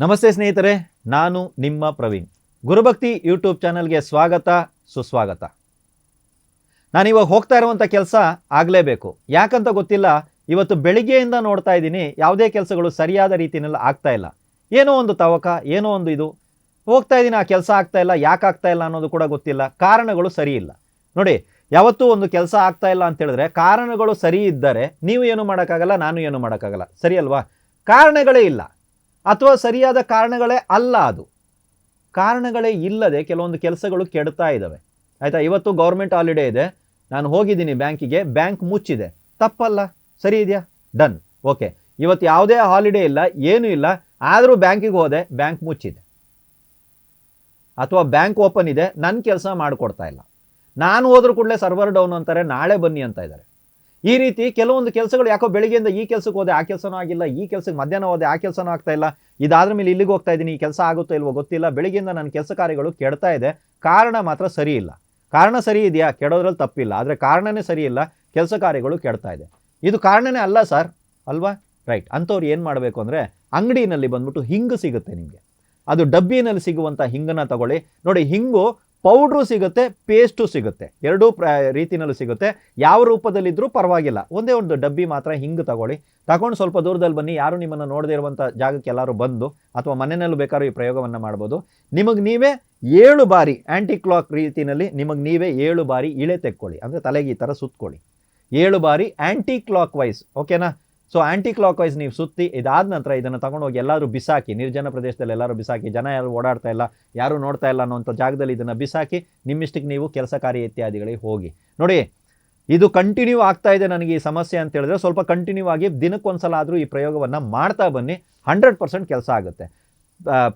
ನಮಸ್ತೆ ಸ್ನೇಹಿತರೆ, ನಾನು ನಿಮ್ಮ ಪ್ರವೀಣ್. ಗುರುಭಕ್ತಿ ಯೂಟ್ಯೂಬ್ ಚಾನಲ್ಗೆ ಸ್ವಾಗತ, ಸುಸ್ವಾಗತ. ನಾನಿವಾಗ ಹೋಗ್ತಾ ಇರುವಂಥ ಕೆಲಸ ಆಗಲೇಬೇಕು. ಯಾಕಂತ ಗೊತ್ತಿಲ್ಲ, ಇವತ್ತು ಬೆಳಿಗ್ಗೆಯಿಂದ ನೋಡ್ತಾ ಇದ್ದೀನಿ ಯಾವುದೇ ಕೆಲಸಗಳು ಸರಿಯಾದ ರೀತಿಯಲ್ಲಿ ಆಗ್ತಾ ಇಲ್ಲ. ಏನೋ ಒಂದು ತವಕ, ಏನೋ ಒಂದು ಇದು ಹೋಗ್ತಾ ಇದ್ದೀನಿ, ಆ ಕೆಲಸ ಆಗ್ತಾ ಇಲ್ಲ. ಯಾಕೆ ಆಗ್ತಾ ಇಲ್ಲ ಅನ್ನೋದು ಕೂಡ ಗೊತ್ತಿಲ್ಲ. ಕಾರಣಗಳು ಸರಿ ಇಲ್ಲ. ನೋಡಿ, ಯಾವತ್ತೂ ಒಂದು ಕೆಲಸ ಆಗ್ತಾ ಇಲ್ಲ ಅಂತ ಹೇಳಿದ್ರೆ ಕಾರಣಗಳು ಸರಿ ಇದ್ದರೆ ನೀವು ಏನು ಮಾಡೋಕ್ಕಾಗಲ್ಲ, ನಾನು ಏನು ಮಾಡೋಕ್ಕಾಗಲ್ಲ. ಸರಿ ಅಲ್ವಾ? ಕಾರಣಗಳೇ ಇಲ್ಲ ಅಥವಾ ಸರಿಯಾದ ಕಾರಣಗಳೇ ಅಲ್ಲ. ಅದು ಕಾರಣಗಳೇ ಇಲ್ಲದೆ ಕೆಲವೊಂದು ಕೆಲಸಗಳು ಕೆಡ್ತಾ ಇದ್ದಾವೆ. ಆಯಿತಾ? ಇವತ್ತು ಗೌರ್ಮೆಂಟ್ ಹಾಲಿಡೇ ಇದೆ, ನಾನು ಹೋಗಿದ್ದೀನಿ ಬ್ಯಾಂಕಿಗೆ, ಬ್ಯಾಂಕ್ ಮುಚ್ಚಿದೆ. ತಪ್ಪಲ್ಲ? ಸರಿ ಇದೆಯಾ? Done, okay. ಇವತ್ತು ಯಾವುದೇ ಹಾಲಿಡೇ ಇಲ್ಲ, ಏನೂ ಇಲ್ಲ, ಆದರೂ ಬ್ಯಾಂಕಿಗೆ ಹೋದೆ, ಬ್ಯಾಂಕ್ ಮುಚ್ಚಿದೆ. ಅಥವಾ ಬ್ಯಾಂಕ್ ಓಪನ್ ಇದೆ, ನನ್ನ ಕೆಲಸ ಮಾಡಿಕೊಡ್ತಾ ಇಲ್ಲ. ನಾನು ಹೋದ್ರೂ ಕೂಡಲೇ ಸರ್ವರ್ ಡೌನ್ ಅಂತಾರೆ, ನಾಳೆ ಬನ್ನಿ ಅಂತ ಇದ್ದಾರೆ. ಈ ರೀತಿ ಕೆಲವೊಂದು ಕೆಲಸಗಳು ಯಾಕೋ ಬೆಳಿಗ್ಗೆಯಿಂದ ಈ ಕೆಲಸಕ್ಕೆ ಹೋದೆ, ಆ ಕೆಲಸನೂ ಆಗಿಲ್ಲ, ಈ ಕೆಲಸಕ್ಕೆ ಮಧ್ಯಾಹ್ನ ಹೋದೆ, ಆ ಕೆಲಸನೂ ಆಗ್ತಾ ಇಲ್ಲ, ಇದಾದ್ರ ಮೇಲೆ ಇಲ್ಲಿಗೆ ಹೋಗ್ತಾ ಇದ್ದೀನಿ, ಈ ಕೆಲಸ ಆಗುತ್ತೋ ಇಲ್ವೋ ಗೊತ್ತಿಲ್ಲ. ಬೆಳಿಗ್ಗೆಯಿಂದ ನನ್ನ ಕೆಲಸ ಕಾರ್ಯಗಳು ಕೆಡ್ತಾ ಇದೆ. ಕಾರಣ ಮಾತ್ರ ಸರಿ ಇಲ್ಲ. ಕಾರಣ ಸರಿ ಇದೆಯಾ? ಕೆಡೋದ್ರಲ್ಲಿ ತಪ್ಪಿಲ್ಲ, ಆದರೆ ಕಾರಣನೇ ಸರಿ ಇಲ್ಲ, ಕೆಲಸ ಕಾರ್ಯಗಳು ಕೆಡ್ತಾ ಇದೆ. ಇದು ಕಾರಣನೇ ಅಲ್ಲ ಸರ್, ಅಲ್ವಾ? ರೈಟ್. ಅಂಥವ್ರು ಏನು ಮಾಡಬೇಕು ಅಂದರೆ, ಅಂಗಡಿನಲ್ಲಿ ಬಂದ್ಬಿಟ್ಟು ಹಿಂಗು ಸಿಗುತ್ತೆ ನಿಮಗೆ. ಅದು ಡಬ್ಬಿನಲ್ಲಿ ಸಿಗುವಂಥ ಹಿಂಗನ್ನು ತಗೊಳ್ಳಿ. ನೋಡಿ, ಹಿಂಗು ಪೌಡ್ರು ಸಿಗುತ್ತೆ, ಪೇಸ್ಟು ಸಿಗುತ್ತೆ, ಎರಡೂ ರೀತಿನಲ್ಲೂ ಸಿಗುತ್ತೆ. ಯಾವ ರೂಪದಲ್ಲಿದ್ದರೂ ಪರವಾಗಿಲ್ಲ. ಒಂದೇ ಒಂದು ಡಬ್ಬಿ ಮಾತ್ರ ಹಿಂಗು ತಗೊಂಡು ಸ್ವಲ್ಪ ದೂರದಲ್ಲಿ ಬನ್ನಿ. ಯಾರು ನಿಮ್ಮನ್ನು ನೋಡದೇ ಇರುವಂಥ ಜಾಗಕ್ಕೆ ಎಲ್ಲರೂ ಬಂದು ಅಥವಾ ಮನೆಯಲ್ಲೂ ಬೇಕಾದ್ರೂ ಈ ಪ್ರಯೋಗವನ್ನು ಮಾಡ್ಬೋದು. ನಿಮಗೆ ನೀವೇ 7 ಬಾರಿ ಆ್ಯಂಟಿ ಕ್ಲಾಕ್ ರೀತಿಯಲ್ಲಿ ನಿಮಗೆ ನೀವೇ 7 ಬಾರಿ ಇಳೆ ತೆಕ್ಕೊಳ್ಳಿ. ಅಂದರೆ ತಲೆಗೆ ಈ ಥರ ಸುತ್ಕೊಳ್ಳಿ 7 ಬಾರಿ ಆ್ಯಂಟಿ ಕ್ಲಾಕ್ ವೈಸ್. ಓಕೆನಾ? ಸೊ ಆ್ಯಂಟಿ ಕ್ಲಾಕ್ ವೈಸ್ ನೀವು ಸುತ್ತಿ, ಇದಾದ ನಂತರ ಇದನ್ನು ತಗೊಂಡೋಗಿ ಎಲ್ಲರೂ ಬಿಸಾಕಿ, ನಿರ್ಜನ ಪ್ರದೇಶದಲ್ಲಿ ಎಲ್ಲರೂ ಬಿಸಾಕಿ. ಜನ ಯಾರು ಓಡಾಡ್ತಾ ಇಲ್ಲ, ಯಾರು ನೋಡ್ತಾ ಇಲ್ಲ ಅನ್ನೋಂಥ ಜಾಗದಲ್ಲಿ ಇದನ್ನು ಬಿಸಾಕಿ, ನಿಮ್ಮಿಷ್ಟಕ್ಕೆ ನೀವು ಕೆಲಸ ಕಾರ್ಯ ಇತ್ಯಾದಿಗಳಿಗೆ ಹೋಗಿ. ನೋಡಿ, ಇದು ಕಂಟಿನ್ಯೂ ಆಗ್ತಾ ಇದೆ ನನಗೆ ಈ ಸಮಸ್ಯೆ ಅಂತ ಹೇಳಿದ್ರೆ ಸ್ವಲ್ಪ ಕಂಟಿನ್ಯೂ ಆಗಿ ದಿನಕ್ಕೊಂದ್ಸಲ ಆದರೂ ಈ ಪ್ರಯೋಗವನ್ನು ಮಾಡ್ತಾ ಬನ್ನಿ. 100% ಕೆಲಸ ಆಗುತ್ತೆ.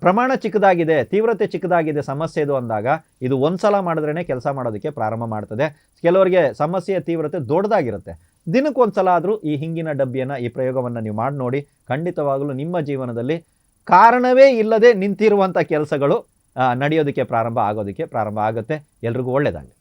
ಪ್ರಮಾಣ ಚಿಕ್ಕದಾಗಿದೆ, ತೀವ್ರತೆ ಚಿಕ್ಕದಾಗಿದೆ ಸಮಸ್ಯೆ ಇದು ಅಂದಾಗ ಇದು ಒಂದ್ಸಲ ಮಾಡಿದ್ರೇ ಕೆಲಸ ಮಾಡೋದಕ್ಕೆ ಪ್ರಾರಂಭ ಮಾಡ್ತದೆ. ಕೆಲವರಿಗೆ ಸಮಸ್ಯೆಯ ತೀವ್ರತೆ ದೊಡ್ಡದಾಗಿರುತ್ತೆ. ದಿನಕ್ಕೊಂದ್ಸಲ ಆದರೂ ಈ ಹಿಂಗಿನ ಡಬ್ಬಿಯನ್ನು, ಈ ಪ್ರಯೋಗವನ್ನು ನೀವು ಮಾಡಿ ನೋಡಿ. ಖಂಡಿತವಾಗಲೂ ನಿಮ್ಮ ಜೀವನದಲ್ಲಿ ಕಾರಣವೇ ಇಲ್ಲದೆ ನಿಂತಿರುವಂಥ ಕೆಲಸಗಳು ನಡೆಯೋದಕ್ಕೆ ಪ್ರಾರಂಭ ಆಗೋದಕ್ಕೆ ಪ್ರಾರಂಭ ಆಗುತ್ತೆ. ಎಲ್ರಿಗೂ ಒಳ್ಳೆಯದಾಗಲಿ.